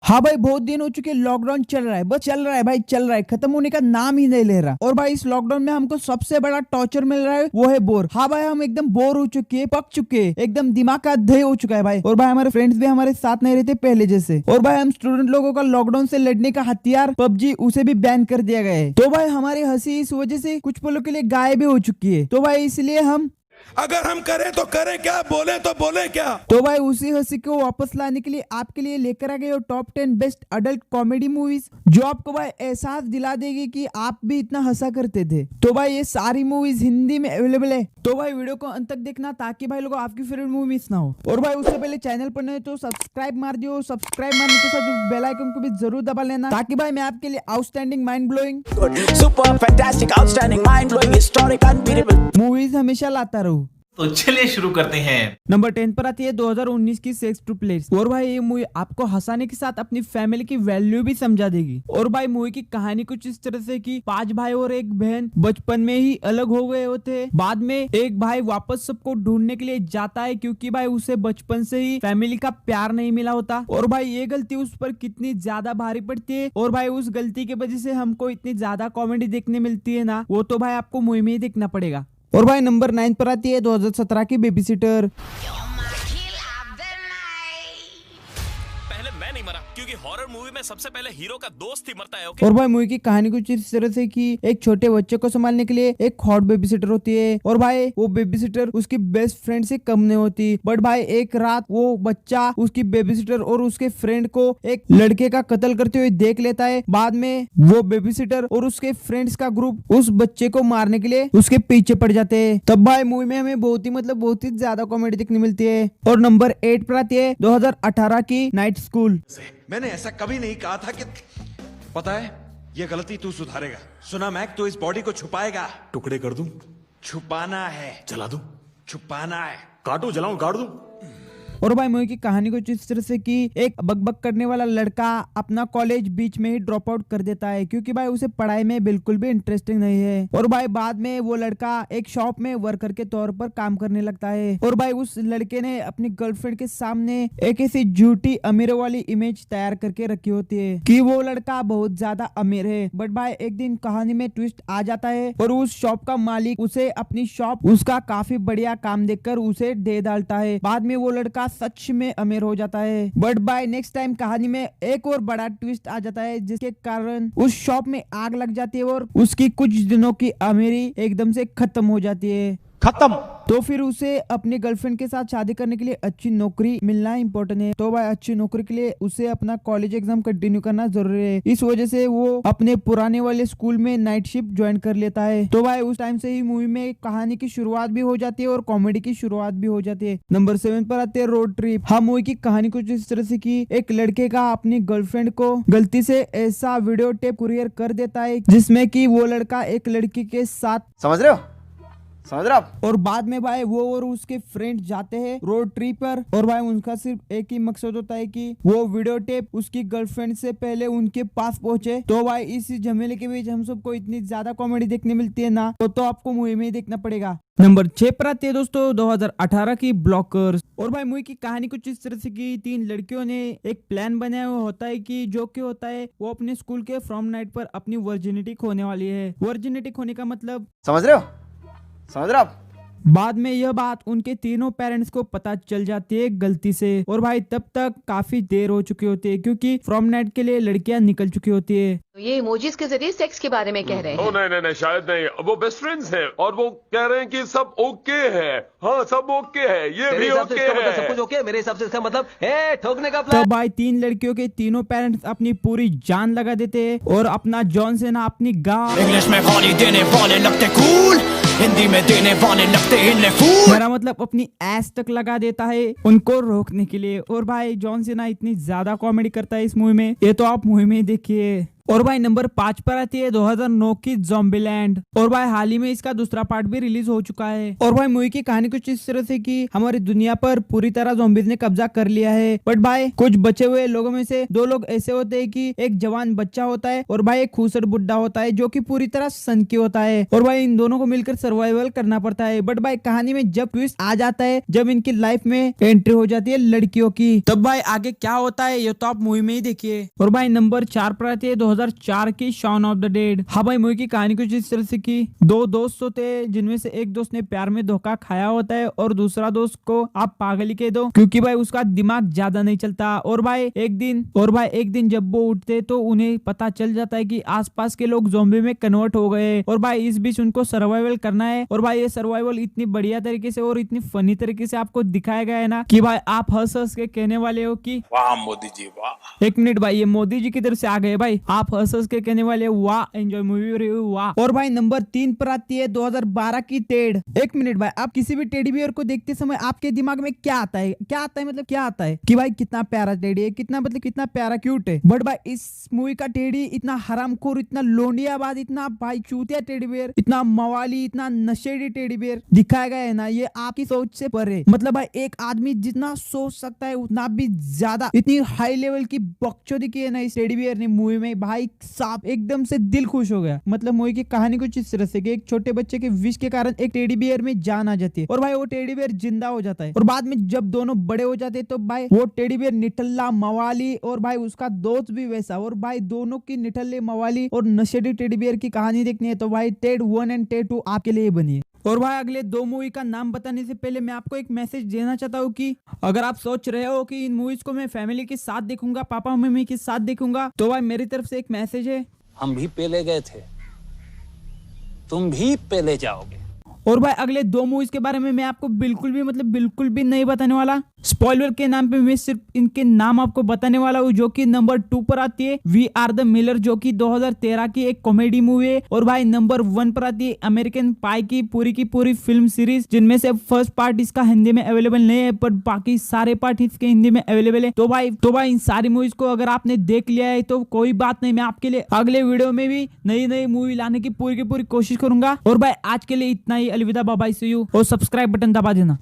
हाँ भाई, बहुत दिन हो चुके, लॉकडाउन चल रहा है, बस चल रहा है भाई, चल रहा है, खत्म होने का नाम ही नहीं ले रहा। और भाई इस लॉकडाउन में हमको सबसे बड़ा टॉर्चर मिल रहा है, वो है बोर। हाँ भाई, हम एकदम बोर हो चुके हैं, पक चुके हैं, एकदम दिमाग का दही हो चुका है भाई। और भाई हमारे फ्रेंड्स भी हमारे साथ नहीं रहते पहले जैसे। और भाई हम स्टूडेंट लोगों का लॉकडाउन से लड़ने का हथियार पबजी, उसे भी बैन कर दिया गया है। तो भाई हमारी हंसी इस वजह से कुछ पलों के लिए गायब भी हो चुकी है। तो भाई इसलिए हम अगर हम करें तो करें क्या, बोले तो बोले क्या। तो भाई उसी हंसी को वापस लाने के लिए आपके लिए लेकर आ गए top 10 best adult comedy movies, जो आपको भाई एहसास दिला देगी कि आप भी इतना हंसा करते थे। तो भाई ये सारी मूवीज हिंदी में अवेलेबल है, तो भाई वीडियो को अंत तक देखना ताकि भाई लोगों आपकी फेवरेट मूवी मिस ना हो। और भाई उससे पहले चैनल पर नए तो सब्सक्राइब मार दियो, सब्सक्राइब मारने के साथ बेल आइकन को भी जरूर दबा लेना, ताकि भाई मैं आपके लिए outstanding, mind blowing, super fantastic, outstanding, mind blowing, historic, unbeatable movies हमेशा लाता रहूं। तो चलिए शुरू करते हैं। नंबर 10 पर आती है 2019 की सेक्स टू प्लेस। और भाई ये मूवी आपको हंसाने के साथ अपनी फैमिली की वैल्यू भी समझा देगी। और भाई मूवी की कहानी कुछ इस तरह से कि 5 भाई और एक बहन बचपन में ही अलग हो गए होते। बाद में एक भाई वापस सबको ढूंढने के लिए जाता है, क्योंकि भाई उसे बचपन से ही फैमिली का प्यार नहीं मिला होता। और भाई ये गलती उस पर कितनी ज्यादा भारी पड़ती है, और भाई उस गलती की वजह से हमको इतनी ज्यादा कॉमेडी देखने मिलती है ना, वो तो भाई आपको मूवी में ही देखना पड़ेगा। और भाई नंबर 9 पर आती है 2017 की बेबी सिटर। पहले मैं नहीं मरा, क्योंकि हॉरर मूवी में सबसे पहले हीरो का दोस्त ही मरता है। ओके? और भाई मूवी की कहानी कुछ इस तरह से कि एक छोटे बच्चे को संभालने के लिए एक हॉट बेबी सिटर होती है। और भाई वो बेबी सिटर उसकी बेस्ट फ्रेंड से कम नहीं होती। बट भाई एक रात वो बच्चा उसकी बेबी सिटर और उसके फ्रेंड को एक लड़के का कत्ल करते हुए देख लेता है। बाद में वो बेबी सिटर और उसके फ्रेंड्स का ग्रुप उस बच्चे को मारने के लिए उसके पीछे पड़ जाते हैं। तब भाई मूवी में हमें बहुत ही ज्यादा कॉमेडी देखने मिलती है। और नंबर 8 पर आती है 2018 की नाइट स्कूल। मैंने ऐसा कभी नहीं कहा था कि पता है ये गलती तू सुधारेगा। सुना मैक, तो इस बॉडी को छुपाएगा। टुकड़े कर दूं, छुपाना है, जला दूं, छुपाना है। काटूं, जलाऊं, काट दूं। और भाई मूवी की कहानी कुछ इस तरह से कि एक बकबक करने वाला लड़का अपना कॉलेज बीच में ही ड्रॉप आउट कर देता है, क्योंकि भाई उसे पढ़ाई में बिल्कुल भी इंटरेस्टिंग नहीं है। और भाई बाद में वो लड़का एक शॉप में वर्कर के तौर पर काम करने लगता है। और भाई उस लड़के ने अपनी गर्लफ्रेंड के सामने एक ऐसी झूठी अमीरों वाली इमेज तैयार करके रखी होती है कि वो लड़का बहुत ज्यादा अमीर है। बट भाई एक दिन कहानी में ट्विस्ट आ जाता है और उस शॉप का मालिक उसे अपनी शॉप उसका काफी बढ़िया काम देखकर उसे दे डालता है। बाद में वो लड़का सच में अमीर हो जाता है। बट बाय नेक्स्ट टाइम कहानी में एक और बड़ा ट्विस्ट आ जाता है, जिसके कारण उस शॉप में आग लग जाती है और उसकी कुछ दिनों की अमीरी एकदम से खत्म हो जाती है। खत्म। तो फिर उसे अपनी गर्लफ्रेंड के साथ शादी करने के लिए अच्छी नौकरी मिलना इम्पोर्टेंट है। तो भाई अच्छी नौकरी के लिए उसे अपना कॉलेज एग्जाम कंटिन्यू करना जरूरी है। इस वजह से वो अपने पुराने वाले स्कूल में नाइट शिफ्ट ज्वाइन कर लेता है। तो भाई उस टाइम से ही मूवी में कहानी की शुरुआत भी हो जाती है और कॉमेडी की शुरुआत भी हो जाती है। नंबर 7 पर आते हैं रोड ट्रिप। हाँ, मूवी की कहानी कुछ इस तरह से कि एक लड़के का अपनी गर्लफ्रेंड को गलती से ऐसा वीडियो टेप कुरियर कर देता है जिसमें कि वो लड़का एक लड़की के साथ, समझ रहे हो आप? और बाद में भाई वो और उसके फ्रेंड जाते हैं रोड ट्रिप पर। और भाई उनका सिर्फ एक ही मकसद होता है कि वो वीडियो टेप उसकी गर्लफ्रेंड से पहले उनके पास पहुंचे। तो भाई इस झमेले के बीच हम सबको इतनी ज्यादा कॉमेडी देखने मिलती है ना, तो आपको मूवी में ही देखना पड़ेगा। नंबर 6 पर आती है दोस्तों 2018 की ब्लॉकर्स। और भाई मूवी की कहानी कुछ इस तरह से कि 3 लड़कियों ने एक प्लान बनाया हुआ होता है कि जो कि होता है वो अपने स्कूल के फ्रॉम नाइट पर अपनी वर्जिनिटी खोने वाली है। वर्जिनिटी खोने का मतलब समझ रहे आप? बाद में यह बात उनके तीनों पेरेंट्स को पता चल जाती है गलती से। और भाई तब तक काफी देर हो चुकी होती है, क्योंकि फ्रॉम नाइट के लिए लड़कियां निकल चुकी होती है। तो ये इमोजीज के जरिए सेक्स के बारे में कह रहे हैं। नहीं नहीं नहीं, शायद नहीं। वो बेस्ट फ्रेंड्स हैं और वो कह रहे हैं कि सब ओके है। हाँ, सब ओके है, ये भी ओके है। सब कुछ ओके है। मेरे हिसाब से इसका मतलब है ठोकने का तो प्लान। भाई 3 लड़कियों के तीनों पेरेंट्स अपनी पूरी जान लगा देते हैं और अपना जॉन सेना अपनी गांव, इंग्लिश में गाली देने वाले लगते कूल, हिंदी में देने वाले लगते इन्हें फूल। मेरा मतलब अपनी एस तक लगा देता है उनको रोकने के लिए। और भाई जॉन सेना इतनी ज्यादा कॉमेडी करता है इस मूवी में, ये तो आप मूवी में ही देखिए। और भाई नंबर 5 पर आती है 2009 की ज़ॉम्बीलैंड। और भाई हाल ही में इसका दूसरा पार्ट भी रिलीज हो चुका है। और भाई मूवी की कहानी कुछ इस तरह से कि हमारी दुनिया पर पूरी तरह ज़ॉम्बीज ने कब्जा कर लिया है। बट भाई कुछ बचे हुए लोगों में से 2 लोग ऐसे होते हैं कि एक जवान बच्चा होता है और भाई एक खूसट बुड्ढा होता है जो कि पूरी तरह सनकी होता है। और भाई इन दोनों को मिलकर सर्वाइवल करना पड़ता है। बट भाई कहानी में जब ट्विस्ट आ जाता है, जब इनकी लाइफ में एंट्री हो जाती है लड़कियों की, तब भाई आगे क्या होता है ये तो आप मूवी में ही देखिए। और भाई नंबर 4 पर आती है 2004 की शॉन ऑफ द डेड। हाँ भाई मूवी की कहानी कुछ इस तरह से कि 2 दोस्त होते हैं जिनमें से एक दोस्त ने प्यार में धोखा खाया होता है और दूसरा दोस्त को आप पागल ही कह दो क्योंकि भाई उसका दिमाग ज्यादा नहीं चलता। और भाई एक दिन जब वो उठते तो उन्हें पता चल जाता है कि आसपास के लोग ज़ॉम्बी में कन्वर्ट हो गए। और भाई इस बीच उनको सर्वाइवल करना है। और भाई ये सर्वाइवल इतनी बढ़िया तरीके से और इतनी फनी तरीके से आपको दिखाया गया है ना कि भाई आप हंस हंस के कहने वाले हो कि वाह मोदी जी वाह। एक मिनट भाई, ये मोदी जी की तरफ से आ गए भाई। आप हंस हंस के कहने वाले वाह, एंजॉय मूवी रही वाह। और भाई नंबर 3 पर आती है 2012 की टेड। एक मिनट भाई, आप किसी भी टेडी बियर को देखते समय आपके दिमाग में क्या आता है? मतलब क्या आता है कि भाई कितना प्यारा टेडी है, कितना प्यारा क्यूट है। बट भाई इस मूवी का टेडी इतना हरामखोर, इतना लोंडियाबाज, इतना भाई चूतिया टेडी बियर, इतना मवाली, इतना नशेड़ी टेडी बियर दिखाया गया है ना, ये आपकी सोच से परे। मतलब भाई एक आदमी जितना सोच सकता है उतना भी ज्यादा इतनी हाई लेवल की बकचोदी की है ना इस टेडी बियर ने मूवी में। भाई साफ एकदम से दिल खुश हो गया। मतलब मूवी की कहानी कुछ इस तरह से कि एक छोटे बच्चे के विश के कारण एक टेडी बियर में जान आ जाती है और भाई वो टेडी बियर जिंदा हो जाता है। और बाद में जब दोनों बड़े हो जाते हैं तो भाई वो टेडी बियर निठल्ला मवाली और भाई उसका दोस्त भी वैसा। और भाई दोनों की निठल्ले मवाली और नशेड़ी टेडी बियर की कहानी देखनी है तो भाई टेड 1 एंड टेड 2 आपके लिए बनी है। और भाई अगले 2 मूवी का नाम बताने से पहले मैं आपको एक मैसेज देना चाहता हूँ कि अगर आप सोच रहे हो कि इन मूवीज को मैं फैमिली के साथ देखूंगा, पापा मम्मी के साथ देखूंगा, तो भाई मेरी तरफ से एक मैसेज है, हम भी पहले गए थे, तुम भी पहले जाओगे। और भाई अगले 2 मूवीज के बारे में मैं आपको बिल्कुल भी नहीं बताने वाला। स्पॉइलर के नाम पे मैं सिर्फ इनके नाम आपको बताने वाला हूँ, जो कि नंबर 2 पर आती है वी आर द मिलर, जो कि 2013 की एक कॉमेडी मूवी है। और भाई नंबर 1 पर आती है अमेरिकन पाई की पूरी फिल्म सीरीज, जिनमें से फर्स्ट पार्ट इसका हिंदी में अवेलेबल नहीं है पर बाकी सारे पार्ट इसके हिंदी में अवेलेबल है। तो भाई इन सारी मूवीज को अगर आपने देख लिया है तो कोई बात नहीं, मैं आपके लिए अगले वीडियो में भी नई मूवी लाने की पूरी कोशिश करूंगा। और भाई आज के लिए इतना ही, अलविदा, बाय बाय, सी यू। और सब्सक्राइब बटन दबा देना।